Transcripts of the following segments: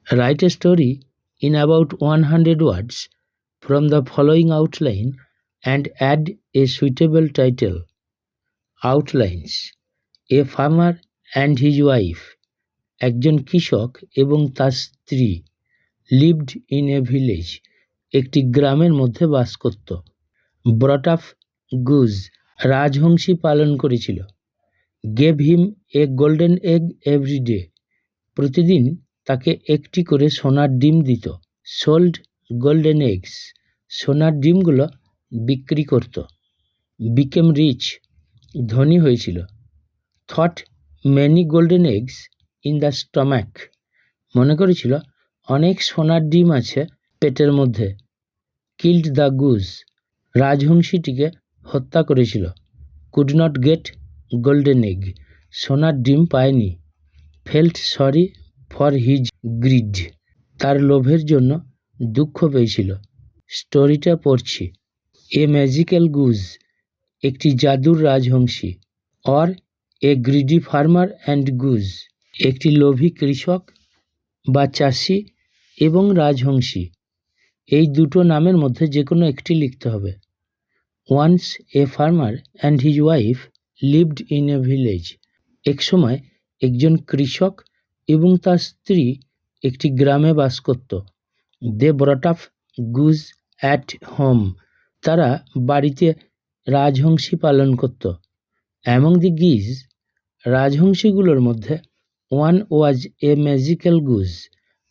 Write a story in about 100 words from the following outline and add a suitable title. Outlines: A farmer and his wife, একজন কৃষক এবং তার স্ত্রী, lived in a village, একটি গ্রামের মধ্যে বাস করত। brought up goose, রাজহংসী পালন করেছিল। gave him a golden egg every day, প্রতিদিন তাকে একটি করে সোনার ডিম দিত। sold golden eggs, সোনার ডিমগুলো বিক্রি করত। became rich, ধনী হয়েছিল। thought many golden eggs in the stomach, মনে করেছিল অনেক সোনার ডিম আছে পেটের মধ্যে। killed the goose, রাজহংসীটিকে হত্যা করেছিল। could not get golden egg, সোনার ডিম পায়নি। felt sorry for his greed, তার লোভের জন্য দুঃখ পেয়েছিল। স্টোরিটা পড়ছি। এ ম্যাজিক্যাল গুজ, একটি জাদুর রাজহংসী। Or a greedy farmer and goose, একটি লোভী কৃষক বা চাষি এবং রাজহংসী। এই দুটো নামের মধ্যে যে কোনো একটি লিখতে হবে। Once a farmer and his wife lived in a village, এক সময় একজন কৃষক এবং তার স্ত্রী একটি গ্রামে বাস করত। They brought up goose at home, তারা বাড়িতে রাজহংসী পালন করত। অ্যামং দি গিজ, রাজহংসীগুলোর মধ্যে one was a magical goose,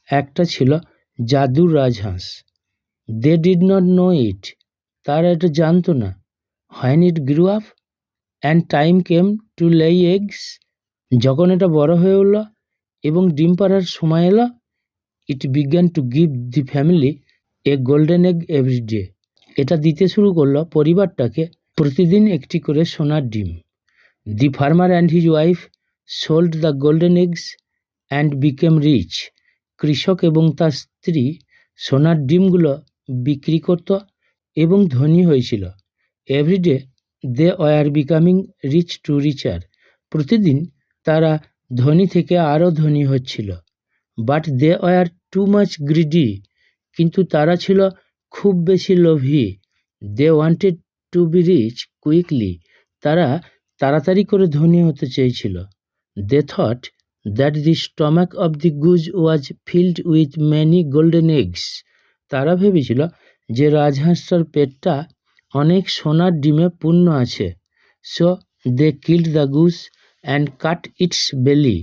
একটা ছিল জাদুর রাজহাঁস। They did not know it, তারা এটা জানতো না। When it grew up and time came to lay eggs, যখন এটা বড় হয়ে উঠল এবং ডিম পাড়ার সময় এলো, it began to give the family a golden egg every day, এটা দিতে শুরু করলো পরিবারটাকে প্রতিদিন একটি করে সোনার ডিম। The farmer and his wife sold the golden eggs and became rich, কৃষক এবং তার স্ত্রী সোনার ডিমগুলো বিক্রি করত এবং ধনী হয়েছিল। Every day they were becoming rich to richer, প্রতিদিন তারা ধনী থেকে আরও ধনী হচ্ছিল। But they were too much greedy, কিন্তু তারা ছিল খুব বেশি লোভী। They wanted to be rich quickly, তারা তাড়াতাড়ি করে ধনী হতে চেয়েছিল। They thought that the stomach of the goose was filled with many golden eggs, তারা ভেবেছিল যে রাজহাঁসটার পেটটা অনেক সোনার ডিমে পূর্ণ আছে। So they killed the goose and cut its belly,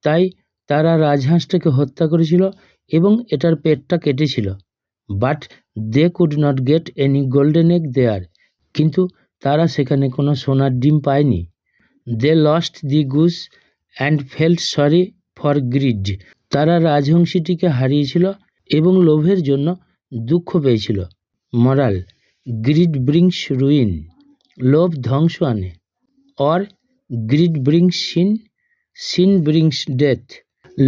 তাই তারা রাজহাঁসটাকে হত্যা করেছিল এবং এটার পেটটা কেটেছিল। But they could not get any golden egg there, কিন্তু তারা সেখানে কোনো সোনার ডিম পায়নি। They lost the goose and felt sorry for greed, তারা রাজহংসীটিকে হারিয়েছিল এবং লোভের জন্য দুঃখ পেয়েছিল। মরাল: গ্রিড ব্রিংস রুইন, লোভ ধ্বংস আনে। Or greed brings sin, sin brings death,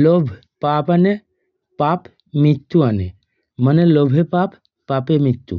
লোভ পাপ আনে, পাপ মৃত্যু আনে। মানে লোভে পাপ, পাপে মৃত্যু।